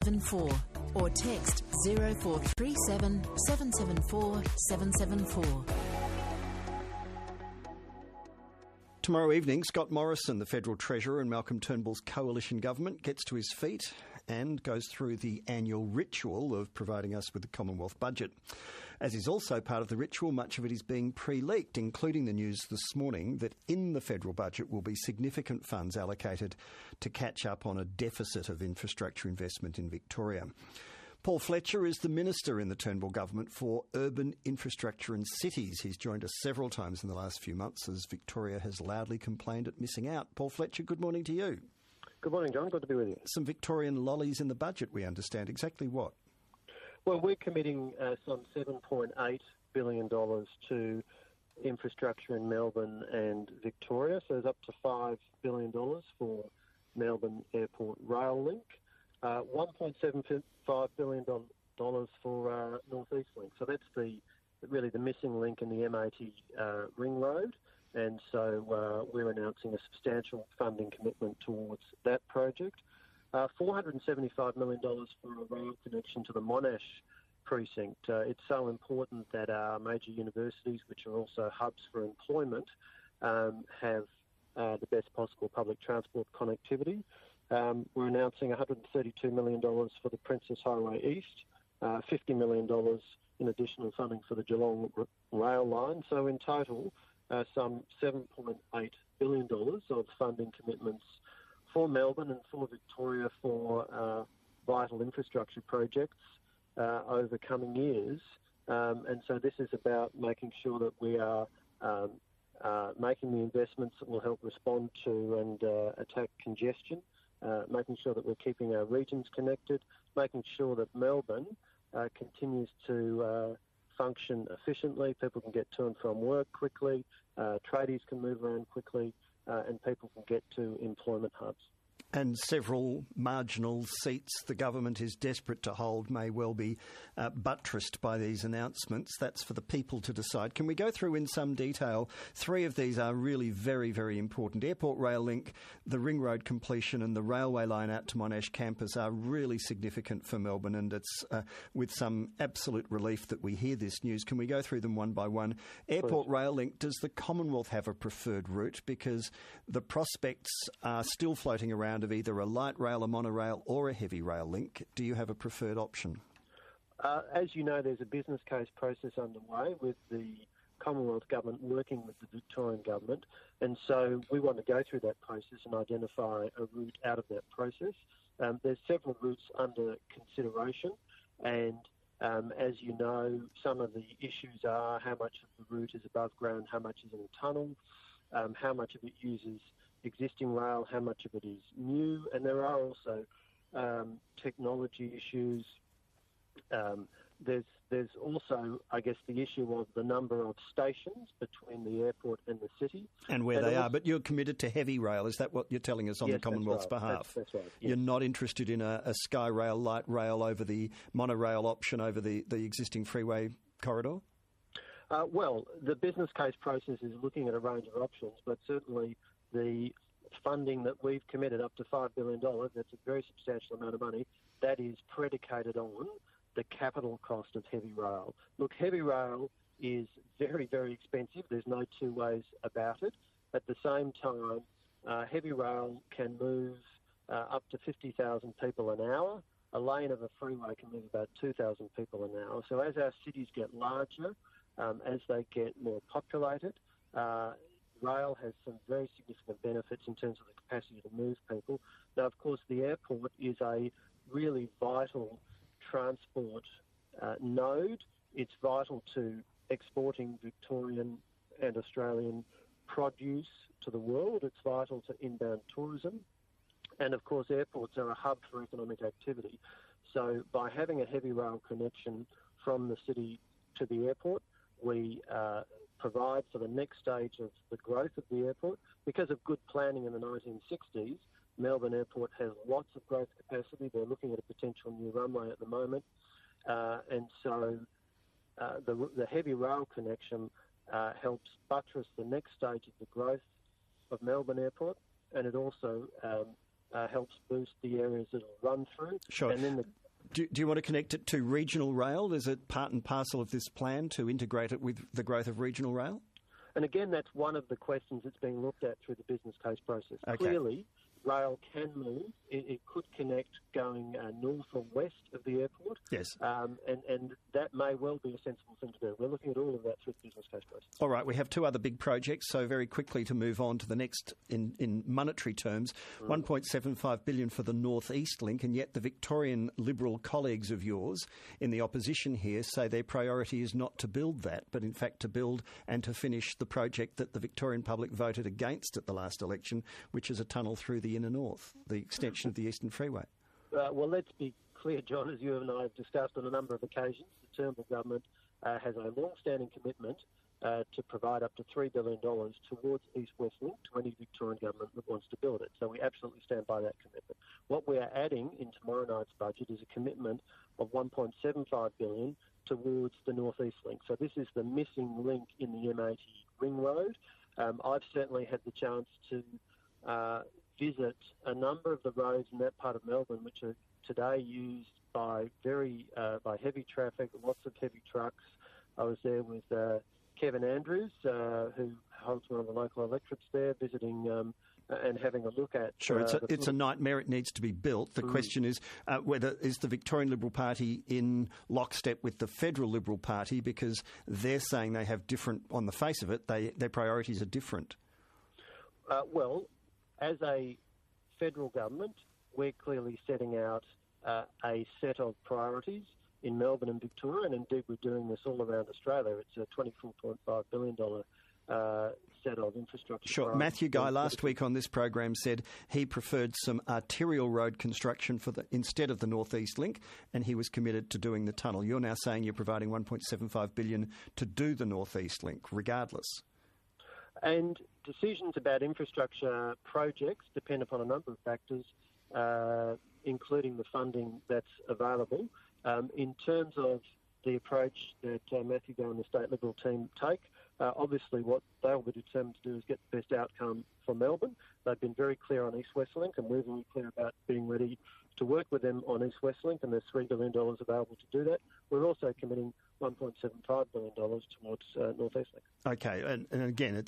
74 or text 0437 774 774. Tomorrow evening, Scott Morrison, the Federal Treasurer in Malcolm Turnbull's coalition government, gets to his feet and goes through the annual ritual of providing us with the Commonwealth budget. As is also part of the ritual, much of it is being pre-leaked, including the news this morning that in the federal budget will be significant funds allocated to catch up on a deficit of infrastructure investment in Victoria. Paul Fletcher is the Minister in the Turnbull government for Urban Infrastructure and Cities. He's joined us several times in the last few months as Victoria has loudly complained at missing out. Paul Fletcher, good morning to you. Good morning, John. Good to be with you. Some Victorian lollies in the budget, we understand. Exactly what? Well, we're committing some $7.8 billion to infrastructure in Melbourne and Victoria. So there's up to $5 billion for Melbourne Airport Rail Link. $1.75 billion for North East Link. So that's really the missing link in the M80 ring road. And so we're announcing a substantial funding commitment towards that project. $475 million for a rail connection to the Monash precinct. It's so important that our major universities, which are also hubs for employment, have the best possible public transport connectivity. We're announcing $132 million for the Princess Highway East, $50 million in additional funding for the Geelong rail line. So in total, some $7.8 billion of funding commitments for Melbourne and for Victoria for vital infrastructure projects over coming years. And so this is about making sure that we are making the investments that will help respond to and attack congestion. Making sure that we're keeping our regions connected, making sure that Melbourne continues to function efficiently, people can get to and from work quickly, tradies can move around quickly, and people can get to employment hubs. And several marginal seats the government is desperate to hold may well be buttressed by these announcements. That's for the people to decide. Can we go through in some detail? Three of these are really very, very important. Airport Rail Link, the Ring Road completion and the railway line out to Monash campus are really significant for Melbourne, and it's with some absolute relief that we hear this news. Can we go through them one by one? Airport Rail Link, does the Commonwealth have a preferred route? Because the prospects are still floating around of either a light rail, a monorail or a heavy rail link. Do you have a preferred option? As you know, there's a business case process underway with the Commonwealth Government working with the Victorian Government, and so we want to go through that process and identify a route out of that process. There's several routes under consideration, and as you know, some of the issues are how much of the route is above ground, how much is in a tunnel, how much of it uses existing rail, how much of it is new, and there are also technology issues. There's also, I guess, the issue of the number of stations between the airport and the city. And where they are. But you're committed to heavy rail. Is that what you're telling us on the Commonwealth's behalf? That's right. Yes. You're not interested in a sky rail, light rail over the monorail option over the existing freeway corridor? Well, the business case process is looking at a range of options, but certainly the funding that we've committed, up to $5 billion, that's a very substantial amount of money, that is predicated on the capital cost of heavy rail. Look, heavy rail is very, very expensive. There's no two ways about it. At the same time, heavy rail can move up to 50,000 people an hour. A lane of a freeway can move about 2,000 people an hour. So as our cities get larger, as they get more populated, rail has some very significant benefits in terms of the capacity to move people. Now, of course, the airport is a really vital transport node. It's vital to exporting Victorian and Australian produce to the world. It's vital to inbound tourism. And, of course, airports are a hub for economic activity. So by having a heavy rail connection from the city to the airport, we provide for the next stage of the growth of the airport. Because of good planning in the 1960s, Melbourne Airport has lots of growth capacity. They're looking at a potential new runway at the moment. And so the heavy rail connection helps buttress the next stage of the growth of Melbourne Airport, and it also helps boost the areas that it'll run through. Sure. And then do you want to connect it to regional rail? Is it part and parcel of this plan to integrate it with the growth of regional rail? And again, that's one of the questions that's being looked at through the business case process. Okay. Clearly, rail can move. It could connect going north or west of the airport. Yes. And that may well be a sensible thing to do. We're looking at all of that through the business case process. All right, we have two other big projects, so very quickly to move on to the next in monetary terms, $1.75 billion for the North East Link, and yet the Victorian Liberal colleagues of yours in the opposition here say their priority is not to build that, but in fact to build and to finish the project that the Victorian public voted against at the last election, which is a tunnel through the inner north, the extension of the Eastern Freeway. Well, let's be clear, John, as you and I have discussed on a number of occasions, the Turnbull government has a long-standing commitment to provide up to $3 billion towards East-West Link to any Victorian government that wants to build it. So we absolutely stand by that commitment. What we are adding in tomorrow night's budget is a commitment of $1.75 billion towards the North East Link. So this is the missing link in the M80 ring road. I've certainly had the chance to visit a number of the roads in that part of Melbourne, which are today used by by heavy traffic, lots of heavy trucks. I was there with Kevin Andrews, who holds one of the local electorates there, visiting and having a look at. Sure, it's a nightmare. It needs to be built. The question is whether is the Victorian Liberal Party in lockstep with the Federal Liberal Party, because they're saying they have different, on the face of it, their priorities are different. Well, as a federal government, we're clearly setting out a set of priorities in Melbourne and Victoria, and indeed we're doing this all around Australia. It's a $24.5 billion set of infrastructure. Sure. priorities. Matthew Guy last week on this program said he preferred some arterial road construction instead of the North East Link, and he was committed to doing the tunnel. You're now saying you're providing $1.75 billion to do the North East Link, regardless. And decisions about infrastructure projects depend upon a number of factors, including the funding that's available. In terms of the approach that Matthew Guy and the State Liberal team take, obviously what they'll be determined to do is get the best outcome for Melbourne. They've been very clear on East-West Link, and we're very clear about being ready to work with them on East-West Link, and there's $3 billion available to do that. We're also committing $1.75 billion towards North East Link. Okay, and again,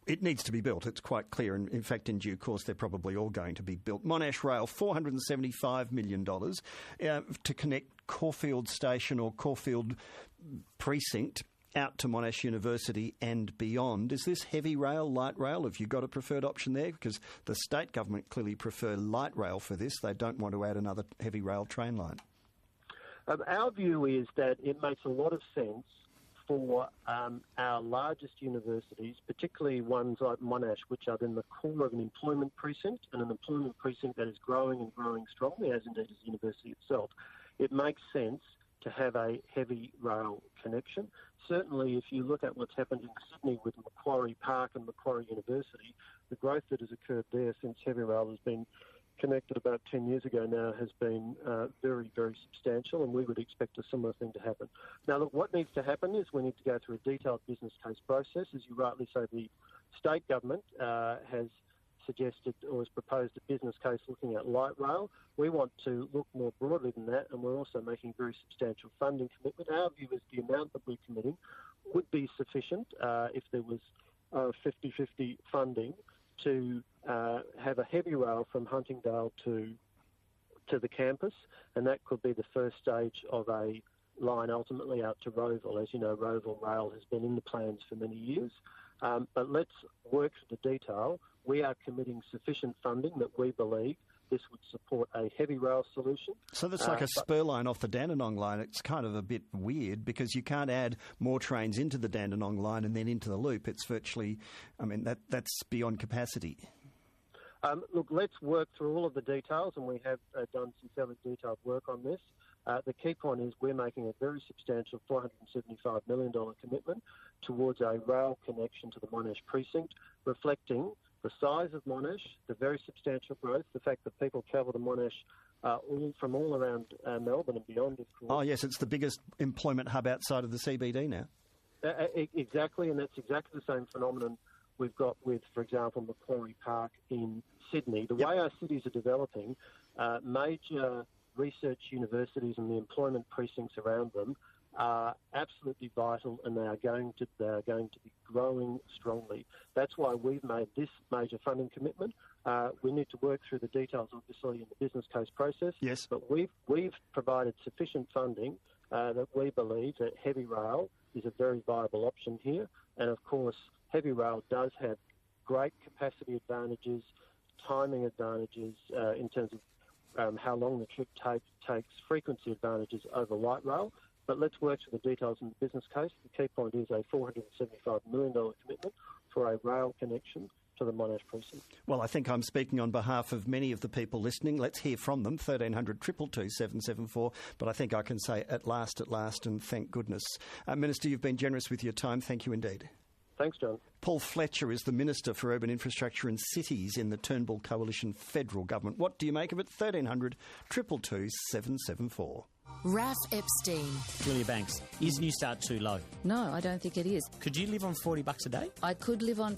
it needs to be built. It's quite clear. And in fact, in due course, they're probably all going to be built. Monash Rail, $475 million to connect Caulfield Station or Caulfield Precinct out to Monash University and beyond. Is this heavy rail, light rail? Have you got a preferred option there? Because the state government clearly prefer light rail for this. They don't want to add another heavy rail train line. Our view is that it makes a lot of sense for our largest universities, particularly ones like Monash, which are in the core of an employment precinct, and an employment precinct that is growing and growing strongly, as indeed is the university itself. It makes sense to have a heavy rail connection. Certainly, if you look at what's happened in Sydney with Macquarie Park and Macquarie University, the growth that has occurred there since heavy rail has been connected about 10 years ago now has been very, very substantial, and we would expect a similar thing to happen. Now, look, what needs to happen is we need to go through a detailed business case process. As you rightly say, the state government has suggested or has proposed a business case looking at light rail. We want to look more broadly than that, and we're also making very substantial funding commitment. Our view is the amount that we're committing would be sufficient if there was 50-50 funding to have a heavy rail from Huntingdale to the campus, and that could be the first stage of a line ultimately out to Rowville. As you know, Rowville Rail has been in the plans for many years. But let's work through the detail. We are committing sufficient funding that we believe this would support a heavy rail solution. So that's like a spur line off the Dandenong line. It's kind of a bit weird because you can't add more trains into the Dandenong line and then into the loop. It's virtually, that's beyond capacity. Look, let's work through all of the details, and we have done some fairly detailed work on this. The key point is we're making a very substantial $475 million commitment towards a rail connection to the Monash precinct, reflecting the size of Monash, the very substantial growth, the fact that people travel to Monash from all around Melbourne and beyond, of course. Oh, yes, it's the biggest employment hub outside of the CBD now. Exactly, and that's exactly the same phenomenon we've got with, for example, Macquarie Park in Sydney. The way our cities are developing, major research universities and the employment precincts around them are absolutely vital, and they are going to be growing strongly. That's why we've made this major funding commitment. We need to work through the details, obviously, in the business case process. Yes. But we've provided sufficient funding that we believe that heavy rail is a very viable option here. And of course, heavy rail does have great capacity advantages, timing advantages in terms of how long the trip takes, frequency advantages over light rail. But let's work through the details in the business case. The key point is a $475 million commitment for a rail connection to the Monash precinct. Well, I think I'm speaking on behalf of many of the people listening. Let's hear from them, 1300 222 774. But I think I can say at last, and thank goodness. Minister, you've been generous with your time. Thank you indeed. Thanks, John. Paul Fletcher is the Minister for Urban Infrastructure and Cities in the Turnbull Coalition federal government. What do you make of it? 1300 222 774. Raf Epstein. Julia Banks, is New Start too low? No, I don't think it is. Could you live on $40 a day? I could live on